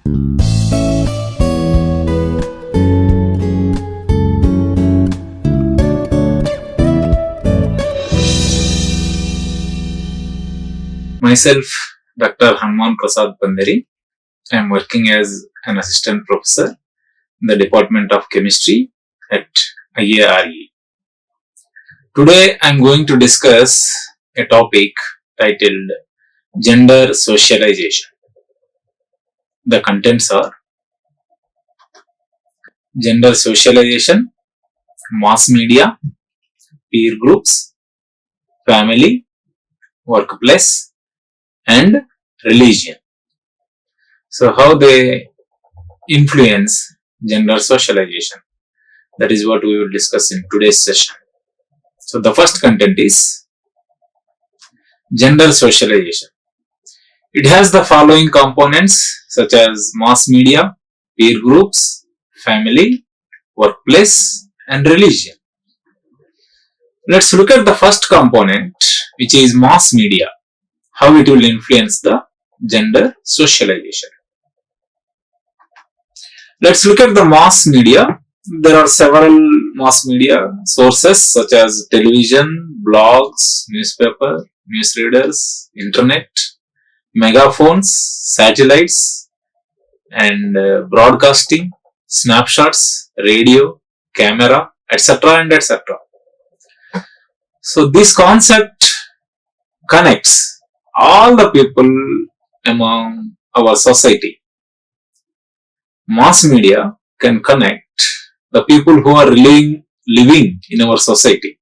Myself, Dr. Hanuman Prasad. I am working as an assistant professor in the Department of Chemistry at IARE. Today I am going to discuss a topic titled Gender Socialization. The contents are gender socialization, mass media, peer groups, family, workplace, and religion. So how they influence gender socialization, that is what we will discuss in today's session. So the first content is gender socialization. It has the following components such as mass media, peer groups, family, workplace, and religion. Let's look at the first component, which is mass media, how it will influence the gender socialization. Let's look at the mass media. There are several mass media sources such as television, blogs, newspaper, newsreaders, internet, megaphones, satellites, and broadcasting, snapshots, radio, camera, etc. and etc. So this concept connects all the people among our society. Mass media can connect the people who are living in our society.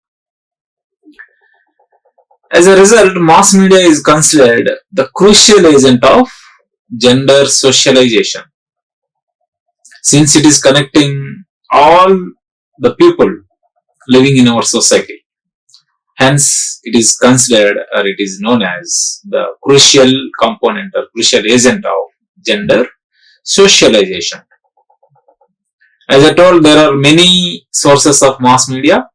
As a result, mass media is considered the crucial agent of gender socialization, since it is connecting all the people living in our society. Hence, it is considered, or it is known as, the crucial component or crucial agent of gender socialization. As I told, there are many sources of mass media.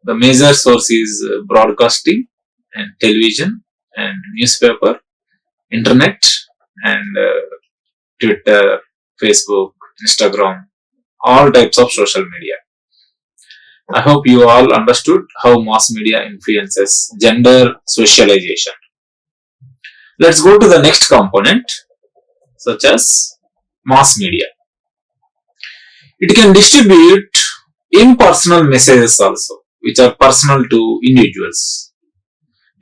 The major source is broadcasting and television and newspaper, internet, and Twitter, Facebook, Instagram, all types of social media. I hope you all understood how mass media influences gender socialization. Let's go to the next component, such as mass media. It can distribute impersonal messages also, which are personal to individuals,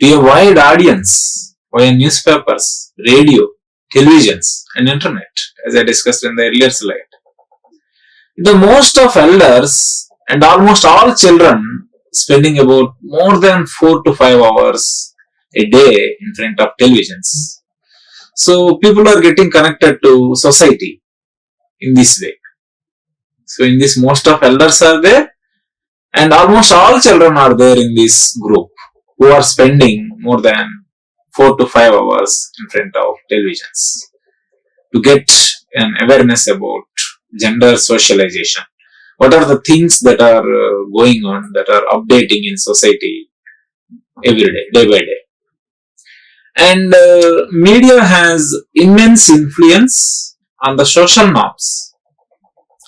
to a wide audience via newspapers, radio, televisions, and internet, as I discussed in the earlier slide. The most of elders and almost all children spending about more than 4 to 5 hours a day in front of televisions. So people are getting connected to society in this way. So in this, most of elders are there and almost all children are there in this group who are spending more than 4 to 5 hours in front of televisions to get an awareness about gender socialization. What are the things that are going on, that are updating in society every day, day by day. And media has immense influence on the social norms.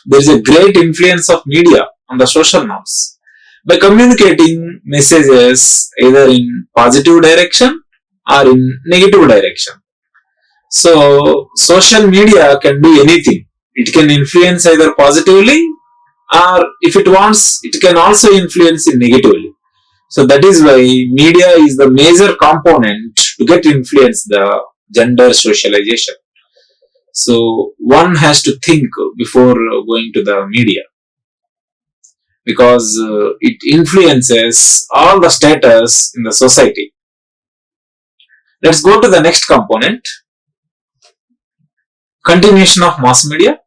There is a great influence of media on the social norms by communicating messages either in positive direction or in negative direction. So social media can do anything. It can influence either positively, or if it wants, it can also influence it negatively. So that is why media is the major component to get influence the gender socialization. So one has to think before going to the media, because it influences all the status in the society. Let's go to the next component, continuation of mass media.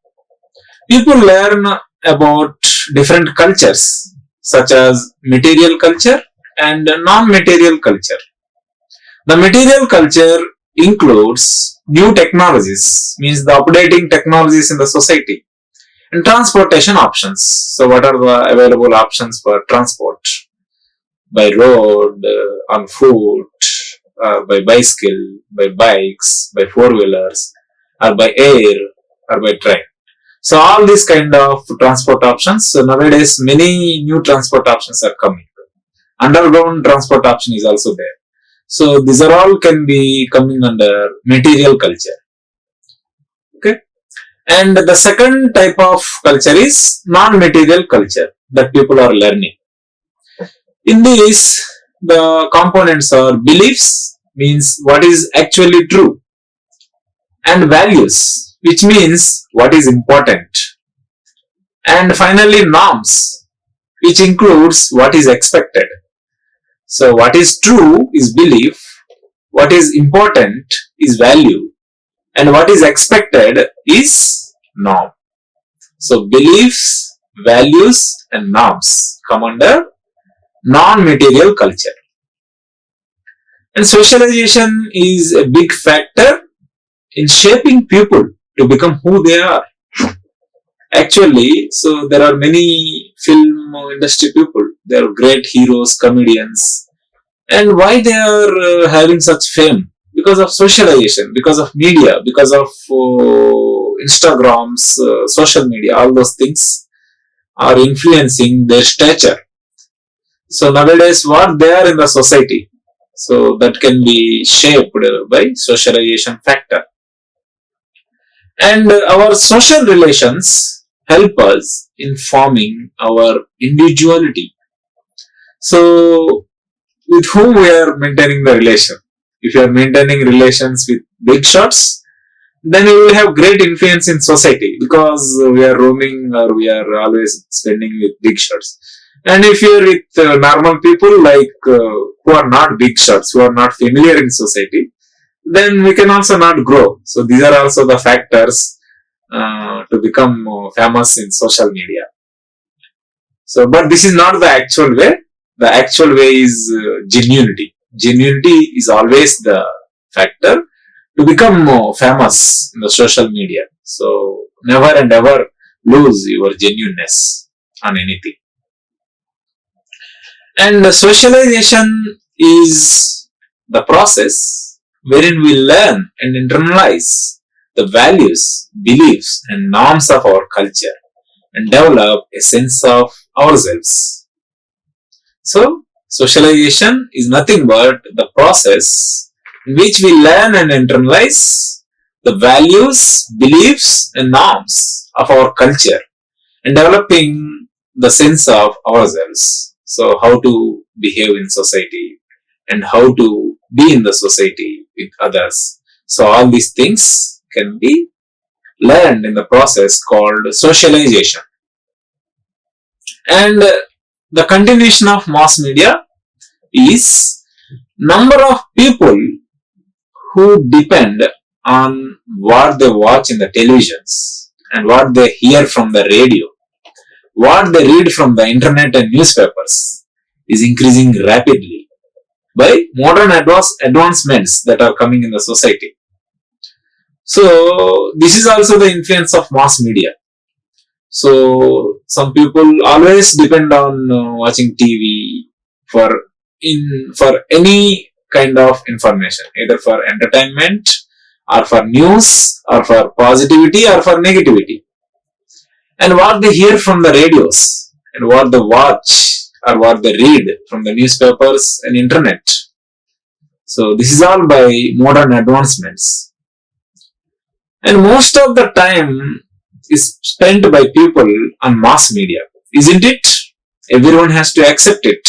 People learn about different cultures such as material culture and non-material culture. The material culture includes new technologies, means the updating technologies in the society, and transportation options. So what are the available options for transport? By road, on foot, by bicycle, by bikes, by four-wheelers, or by air or by train. So all these kind of transport options. So nowadays many new transport options are coming. Underground transport option is also there. So these are all can be coming under material culture. Okay. And the second type of culture is non-material culture that people are learning. In this, the components are beliefs, means what is actually true, and values, which means what is important, and finally norms, which includes what is expected. So what is true is belief, what is important is value, and what is expected is norm. So beliefs, values, and norms come under non-material culture. And socialization is a big factor in shaping people to become who they are. Actually, so there are many film industry people. They are great heroes, comedians, and why they are having such fame? Because of socialization, because of media, because of Instagrams, social media. All those things are influencing their stature. So nowadays, what they are in the society, so that can be shaped by socialization factor. And our social relations help us in forming our individuality. So with whom we are maintaining the relation? If you are maintaining relations with big shots, then you will have great influence in society because we are roaming or we are always spending with big shots. And if you are with normal people like who are not big shots, who are not familiar in society, then we can also not grow. So these are also the factors to become famous in social media. So, but this is not the actual way. The actual way is genuinity. Genuinity is always the factor to become famous in the social media. So never and ever lose your genuineness on anything. And the socialization is the process wherein we learn and internalize the values, beliefs, and norms of our culture and develop a sense of ourselves. So, socialization is nothing but the process in which we learn and internalize the values, beliefs, and norms of our culture and developing the sense of ourselves. So, how to behave in society and how to be in the society with others. So, all these things can be learned in the process called socialization. And the continuation of mass media is number of people who depend on what they watch in the televisions and what they hear from the radio, what they read from the internet and newspapers is increasing rapidly by modern advancements that are coming in the society. So this is also the influence of mass media. So some people always depend on watching TV for any kind of information, either for entertainment or for news or for positivity or for negativity. And what they hear from the radios and what they watch or what they read from the newspapers and internet. So this is all by modern advancements. And most of the time is spent by people on mass media, isn't it? Everyone has to accept it.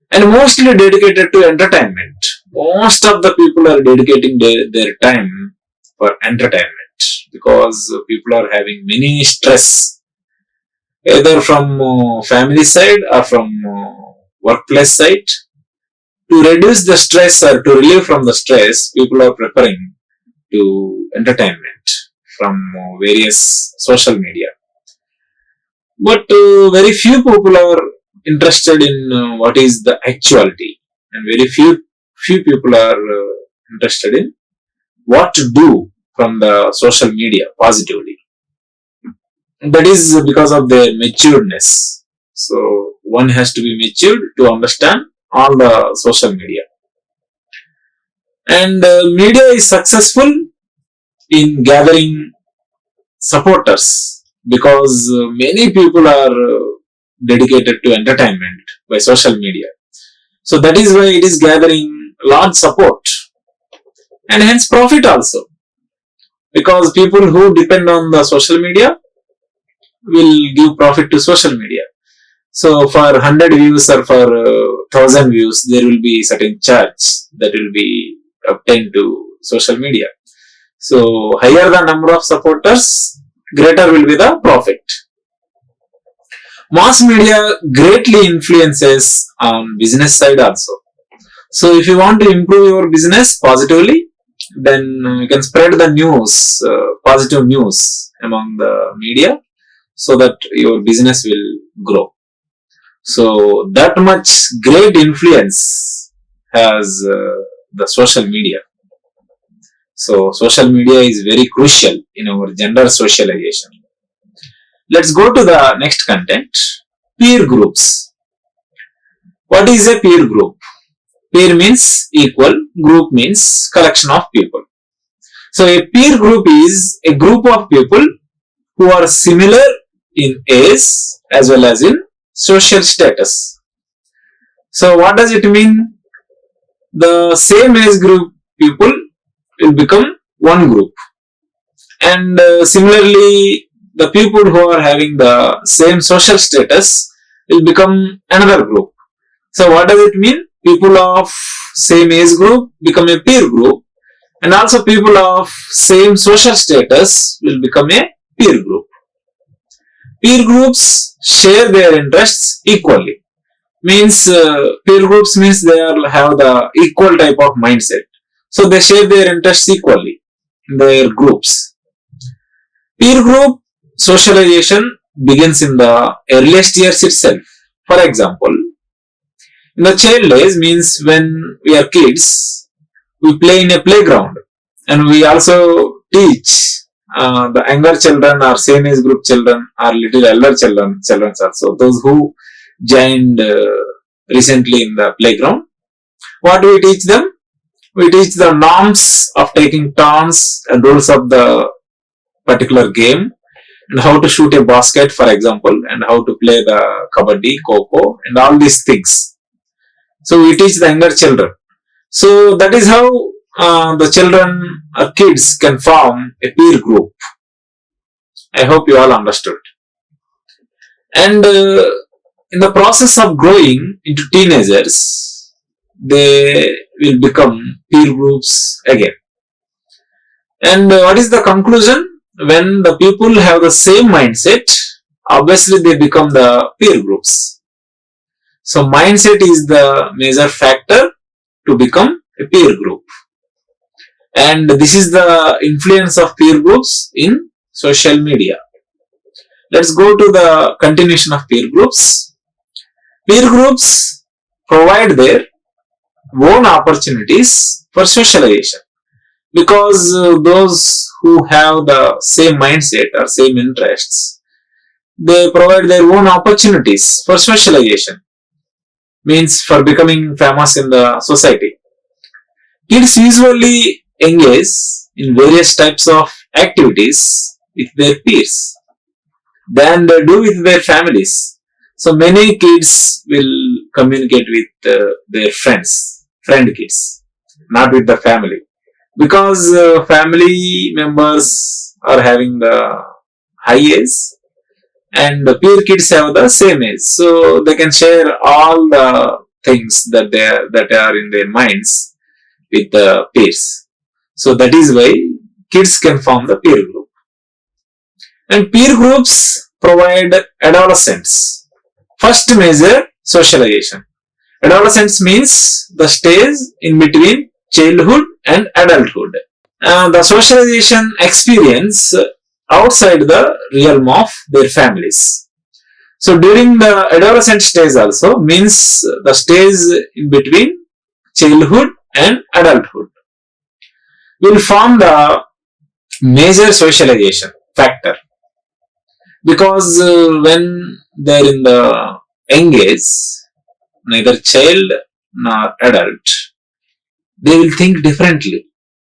And mostly dedicated to entertainment. Most of the people are dedicating their time for entertainment because people are having many stress, either from family side or from workplace side. To reduce the stress or to relieve from the stress, people are preferring to entertainment from various social media. But very few people are interested in what is the actuality, and very few people are interested in what to do from the social media positively. That is because of their maturedness. So one has to be matured to understand all the social media. And media is successful in gathering supporters, because many people are dedicated to entertainment by social media. So that is why it is gathering large support and hence profit also, because people who depend on the social media will give profit to social media. So for 100 views or for 1000 views, there will be certain charge that will be obtained to social media. So higher the number of supporters, greater will be the profit. Mass media greatly influences on business side also. So if you want to improve your business positively, then you can spread the news, positive news among the media, so that your business will grow. So that much great influence has the social media. So social media is very crucial in our gender socialization. Let's go to the next content. Peer groups. What is a peer group? Peer means equal, group means collection of people. So a peer group is a group of people who are similar in age as well as in social status. So what does it mean? The same age group people will become one group, and similarly the people who are having the same social status will become another group. So what does it mean? People of same age group become a peer group, and also people of same social status will become a peer group. Peer groups share their interests equally. Means peer groups means they have the equal type of mindset. So they share their interests equally in their groups. Peer group socialization begins in the earliest years itself. For example, in the child days means when we are kids, we play in a playground, and we also teach the younger children or same age group children or little elder children also, those who joined recently in the playground. What do we teach them? We teach the norms of taking turns and rules of the particular game, and how to shoot a basket, for example, and how to play the kabaddi, kho and all these things. So we teach the younger children. So that is how the children or kids can form a peer group. I hope you all understood. And in the process of growing into teenagers, they will become peer groups again. And what is the conclusion? When the people have the same mindset, obviously they become the peer groups. So mindset is the major factor to become a peer group. And this is the influence of peer groups in social media. Let's go to the continuation of peer groups. Peer groups provide their own opportunities for socialization, because those who have the same mindset or same interests, they provide their own opportunities for socialization, means for becoming famous in the society. Kids usually engage in various types of activities with their peers than they do with their families. So many kids will communicate with their friend kids, not with the family, because family members are having the high age and the peer kids have the same age, so they can share all the things that are in their minds with the peers. So that is why kids can form the peer group. And peer groups provide adolescents first major socialization. Adolescence means the stage in between childhood and adulthood. The socialization experience outside the realm of their families. So during the adolescent stage also means the stage in between childhood and adulthood will form the major socialization factor, because when they are in the young age, neither child nor adult, they will think differently.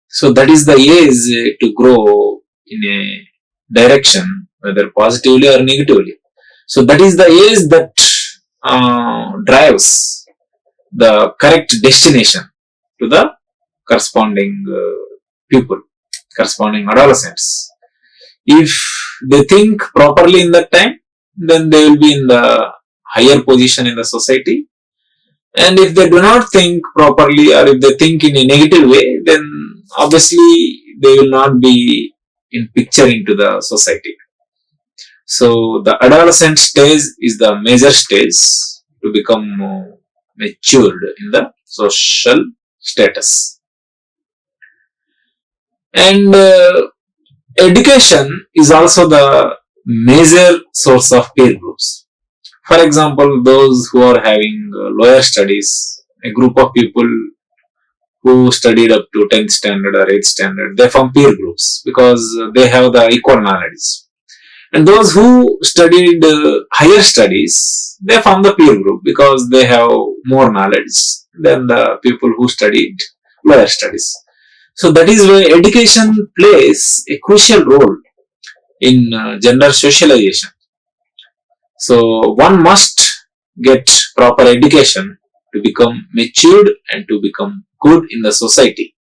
So that is the age to grow in a direction, whether positively or negatively. So that is the age that drives the correct destination to the corresponding people, corresponding adolescents. If they think properly in that time, then they will be in the higher position in the society. And if they do not think properly, or if they think in a negative way, then obviously they will not be in picture into the society. So the adolescent stage is the major stage to become matured in the social status. And education is also the major source of peer groups. For example, those who are having lower studies, a group of people who studied up to 10th standard or 8th standard, they form peer groups because they have the equal knowledge. And those who studied higher studies, they form the peer group because they have more knowledge than the people who studied lower studies. So that is why education plays a crucial role in gender socialization. So one must get proper education to become matured and to become good in the society.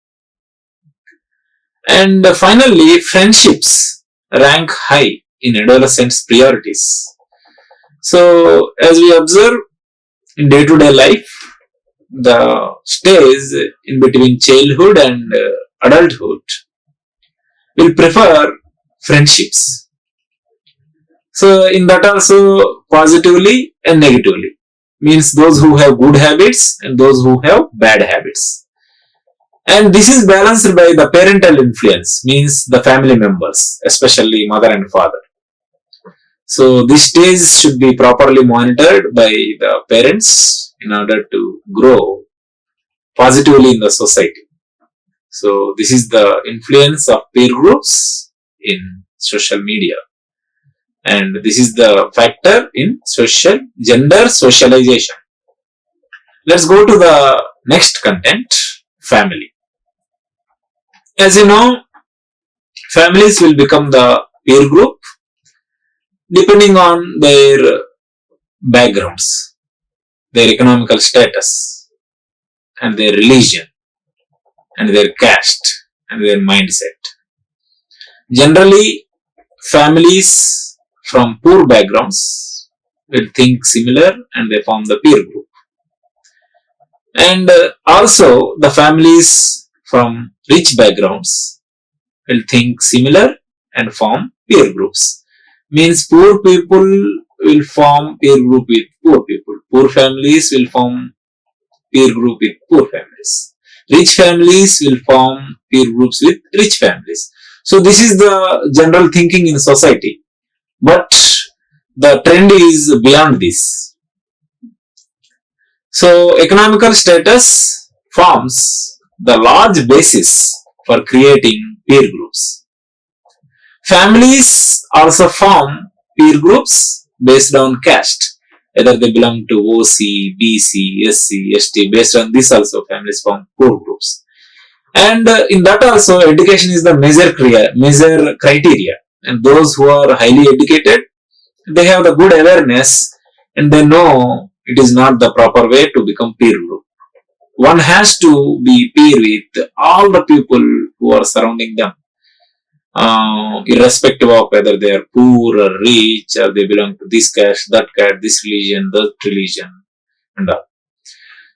And finally, friendships rank high in adolescents' priorities. So as we observe in day-to-day life, the stage in between childhood and adulthood will prefer friendships. So in that also positively and negatively, means those who have good habits and those who have bad habits. And this is balanced by the parental influence, means the family members, especially mother and father. So this stage should be properly monitored by the parents in order to grow positively in the society. So this is the influence of peer groups in social media. And this is the factor in gender socialization. Let's go to the next content, family. As you know, families will become the peer group depending on their backgrounds, their economical status, and their religion, and their caste, and their mindset. Generally, families from poor backgrounds will think similar and they form the peer group. And also, the families from rich backgrounds will think similar and form peer groups. Means poor people will form peer group with poor people. Poor families will form peer group with poor families. Rich families will form peer groups with rich families. So this is the general thinking in society. But the trend is beyond this. So economical status forms the large basis for creating peer groups. Families also form peer groups based on caste, whether they belong to OC, BC, SC, ST. Based on this also families form poor groups. And in that also education is the major criteria. And those who are highly educated, they have the good awareness and they know it is not the proper way to become peer group. One has to be peer with all the people who are surrounding them, irrespective of whether they are poor or rich or they belong to this caste, that caste, this religion, that religion, and all.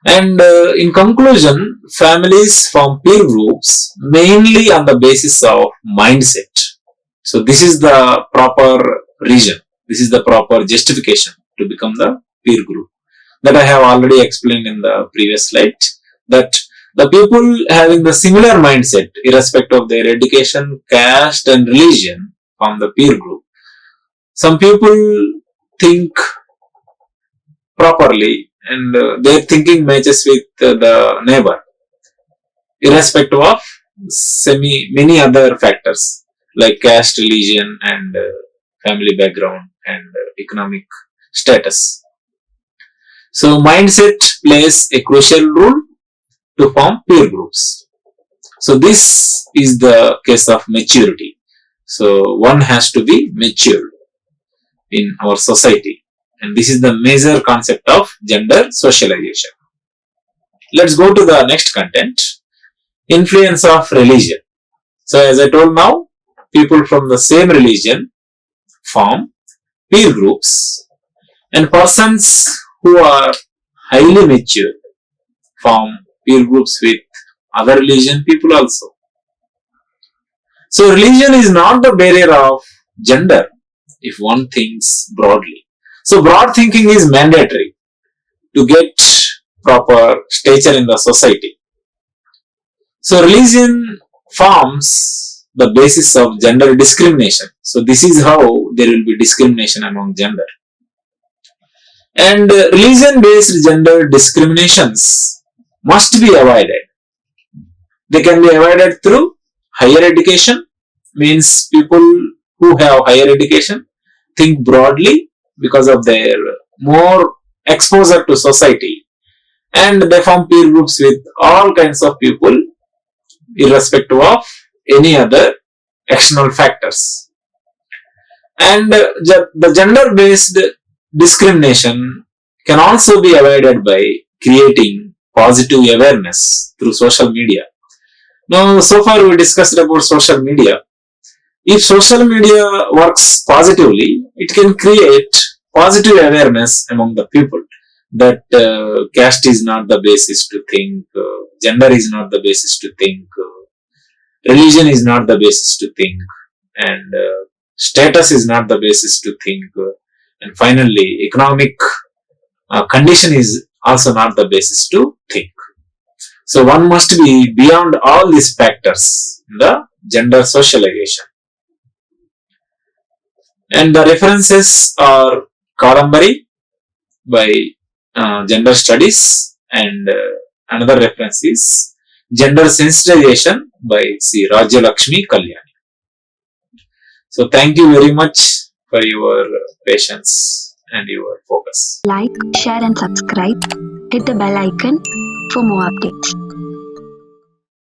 And in conclusion, families form peer groups mainly on the basis of mindset. So this is the proper reason. This is the proper justification to become the peer group that I have already explained in the previous slide, that the people having the similar mindset, irrespective of their education, caste and religion, form the peer group. Some people think properly and their thinking matches with the neighbor, irrespective of many other factors like caste, religion, and family background and economic status. So mindset plays a crucial role to form peer groups. So this is the case of maturity. So one has to be mature in our society. And this is the major concept of gender socialization. Let's go to the next content. Influence of religion. So as I told now, people from the same religion form peer groups, and persons who are highly mature form peer groups with other religion people also. So religion is not the barrier of gender if one thinks broadly. So broad thinking is mandatory to get proper stature in the society. So religion forms the basis of gender discrimination. So this is how there will be discrimination among gender. And religion based gender discriminations must be avoided. They can be avoided through higher education, means people who have higher education think broadly because of their more exposure to society, and they form peer groups with all kinds of people irrespective of any other external factors. And the gender based discrimination can also be avoided by creating positive awareness through social media. Now, so far we discussed about social media. If social media works positively, it can create positive awareness among the people that caste is not the basis to think, gender is not the basis to think, religion is not the basis to think, and status is not the basis to think, and finally, economic condition is also not the basis to think. So one must be beyond all these factors in the gender socialization. And the references are Kadambari by Gender Studies, and another reference is Gender Sensitization by C. Rajya Lakshmi Kalyani. So thank you very much for your patience and your focus. Like, share and subscribe. Hit the bell icon for more updates.